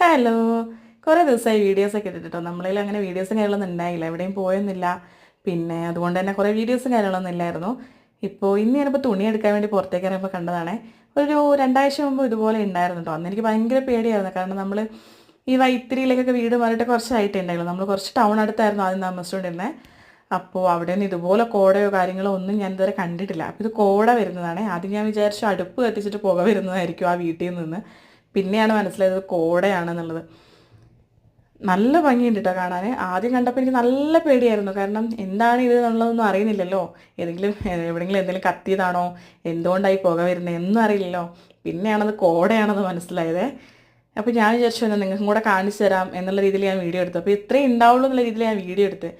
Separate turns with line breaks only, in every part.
Hello. കുറേ ദിവസമായി വീഡിയോസൊക്കെ ഇട്ടിട്ടോ. നമ്മളതിൽ അങ്ങനെ വീഡിയോസും കാര്യങ്ങളൊന്നും ഉണ്ടായില്ല, എവിടെയും പോയൊന്നുമില്ല. പിന്നെ അതുകൊണ്ട് തന്നെ കുറേ വീഡിയോസും കാര്യങ്ങളൊന്നും ഇല്ലായിരുന്നു. ഇന്ന് ഞാനിപ്പോൾ തുണി എടുക്കാൻ വേണ്ടി പുറത്തേക്ക് ഇറങ്ങിയപ്പോൾ കണ്ടതാണ്. ഒരു 2 ആഴ്ച മുമ്പ് ഇതുപോലെ ഉണ്ടായിരുന്നു കേട്ടോ. അന്ന് എനിക്ക് ഭയങ്കര പേടിയായിരുന്നു. കാരണം നമ്മൾ ഈ വൈത്തിരിയിലേക്കൊക്കെ വീട് മാറിയിട്ട് കുറച്ചായിട്ടേ ഉണ്ടായുള്ളൂ. നമ്മൾ കുറച്ച് ടൗൺ അടുത്തായിരുന്നു ആദ്യം താമസിച്ചുകൊണ്ടിരുന്നത്. അപ്പോൾ അവിടെ നിന്ന് ഇതുപോലെ കോടയോ കാര്യങ്ങളോ ഒന്നും ഞാൻ ഇതുവരെ കണ്ടിട്ടില്ല. അപ്പോൾ ഇത് കോട വരുന്നതാണ്. ആദ്യം ഞാൻ വിചാരിച്ചു അടുപ്പ് കത്തിച്ചിട്ട് പുക വരുന്നതായിരിക്കും ആ വീട്ടിൽ നിന്ന്. പിന്നെയാണ് മനസ്സിലായത് കോടയാണെന്നുള്ളത്. നല്ല ഭംഗിയുണ്ട് കേട്ടോ കാണാൻ. ആദ്യം കണ്ടപ്പോൾ എനിക്ക് നല്ല പേടിയായിരുന്നു. കാരണം എന്താണ് ഇത് എന്നുള്ളതൊന്നും അറിയുന്നില്ലല്ലോ. എവിടെയെങ്കിലും എന്തെങ്കിലും കത്തിയതാണോ, എന്തുകൊണ്ടായി പുക വരുന്നത് എന്നും അറിയില്ലല്ലോ. പിന്നെയാണത് കോടയാണെന്ന് മനസ്സിലായത്. അപ്പോൾ ഞാൻ വിചാരിച്ചു എന്നാൽ നിങ്ങൾക്കും കൂടെ കാണിച്ചു തരാം എന്നുള്ള രീതിയിൽ ഞാൻ വീഡിയോ എടുത്തു. അപ്പോൾ ഇത്രയും ഉണ്ടാവുള്ളൂ എന്നുള്ള രീതിയിൽ ഞാൻ വീഡിയോ എടുത്ത്.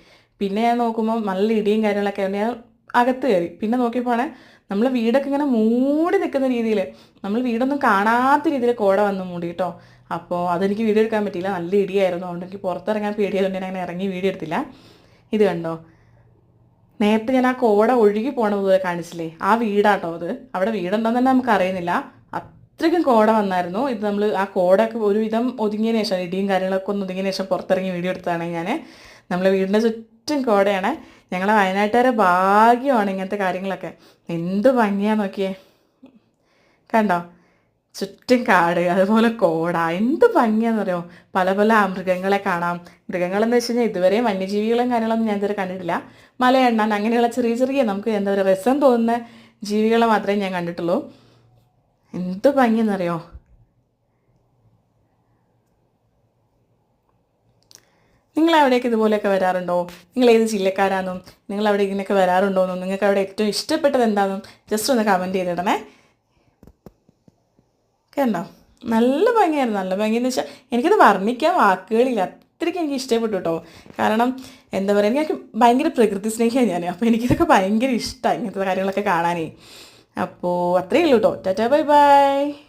പിന്നെ ഞാൻ നോക്കുമ്പോൾ നല്ല ഇടിയും കാര്യങ്ങളൊക്കെ ആയിരുന്നു. ഞാൻ അകത്ത് കയറി. പിന്നെ നോക്കിയപ്പോൾ നമ്മൾ വീടൊക്കെ ഇങ്ങനെ മൂടി നിൽക്കുന്ന രീതിയിൽ, നമ്മൾ വീടൊന്നും കാണാത്ത രീതിയിൽ കോട വന്ന് മൂടി കേട്ടോ. അപ്പോൾ അതെനിക്ക് വീഡിയോ എടുക്കാൻ പറ്റിയില്ല. നല്ല ഇടിയായിരുന്നു. അതുകൊണ്ട് എനിക്ക് പുറത്തിറങ്ങാൻ പേടിയായതുകൊണ്ട് ഞാൻ അങ്ങനെ ഇറങ്ങി വീഡിയോ എടുത്തില്ല. ഇത് കണ്ടോ, നേരത്തെ ഞാൻ ആ കോട ഒഴുകി പോണ പോലെ കാണിച്ചില്ലേ, ആ വീടാട്ടോ അത്. അവിടെ വീടുണ്ടോയെന്ന് തന്നെ നമുക്ക് അറിയുന്നില്ല, അത്രയ്ക്കും കോട വന്നായിരുന്നു. ഇത് നമ്മൾ ആ കോടയൊക്കെ ഒരുവിധം ഒതുങ്ങിയതിന് ശേഷം, ഇടിയും കാര്യങ്ങളൊക്കെ ഒന്ന് ഒതുങ്ങിയതിന് ശേഷം പുറത്തിറങ്ങി വീഡിയോ എടുത്തതാണ് ഞാൻ. നമ്മളെ വീടിൻ്റെ ചുറ്റും കോടയാണ്. ഞങ്ങളെ വയനാട്ടുകാരെ ഭാഗ്യമാണ് ഇങ്ങനത്തെ കാര്യങ്ങളൊക്കെ. എന്ത് ഭംഗിയാന്ന് നോക്കിയേ, കണ്ടോ, ചുറ്റും കാട്, അതുപോലെ കോട, എന്ത് ഭംഗിയാന്ന് പറയുമോ. പല പല മൃഗങ്ങളെ കാണാം. മൃഗങ്ങളെന്ന് വെച്ച് കഴിഞ്ഞാൽ ഇതുവരെയും വന്യജീവികളും കാര്യങ്ങളൊന്നും ഞാൻ ഇതുവരെ കണ്ടിട്ടില്ല. മലയെണ്ണാൻ അങ്ങനെയുള്ള ചെറിയ ചെറിയ നമുക്ക് എന്താ പറയുക രസം തോന്നുന്ന ജീവികളെ മാത്രമേ ഞാൻ കണ്ടിട്ടുള്ളൂ. എന്ത് ഭംഗിയെന്നറിയോ. നിങ്ങൾ അവിടേക്ക് ഇതുപോലെയൊക്കെ വരാറുണ്ടോ? നിങ്ങൾ ഏത് ജില്ലക്കാരാണെന്നും നിങ്ങൾ അവിടെ ഇങ്ങനെയൊക്കെ വരാറുണ്ടോയെന്നും നിങ്ങൾക്ക് അവിടെ ഏറ്റവും ഇഷ്ടപ്പെട്ടത് എന്താണെന്നും ജസ്റ്റ് ഒന്ന് കമൻറ്റ് ചെയ്തിടണേ. കണ്ടോ, നല്ല ഭംഗിയായിരുന്നു. നല്ല ഭംഗിയെന്ന് വെച്ചാൽ എനിക്കത് വർണ്ണിക്കാൻ വാക്കുകളില്ല, അത്രയ്ക്ക് എനിക്ക് ഇഷ്ടപ്പെട്ടു കേട്ടോ. കാരണം എന്താ പറയുക, എനിക്ക് ഭയങ്കര പ്രകൃതി സ്നേഹിയാണ് ഞാൻ. അപ്പോൾ എനിക്കിതൊക്കെ ഭയങ്കര ഇഷ്ടമാണ് ഇങ്ങനത്തെ കാര്യങ്ങളൊക്കെ കാണാനേ. അപ്പോൾ അത്രയേ ഉള്ളൂ കേട്ടോ. Tata bye bye.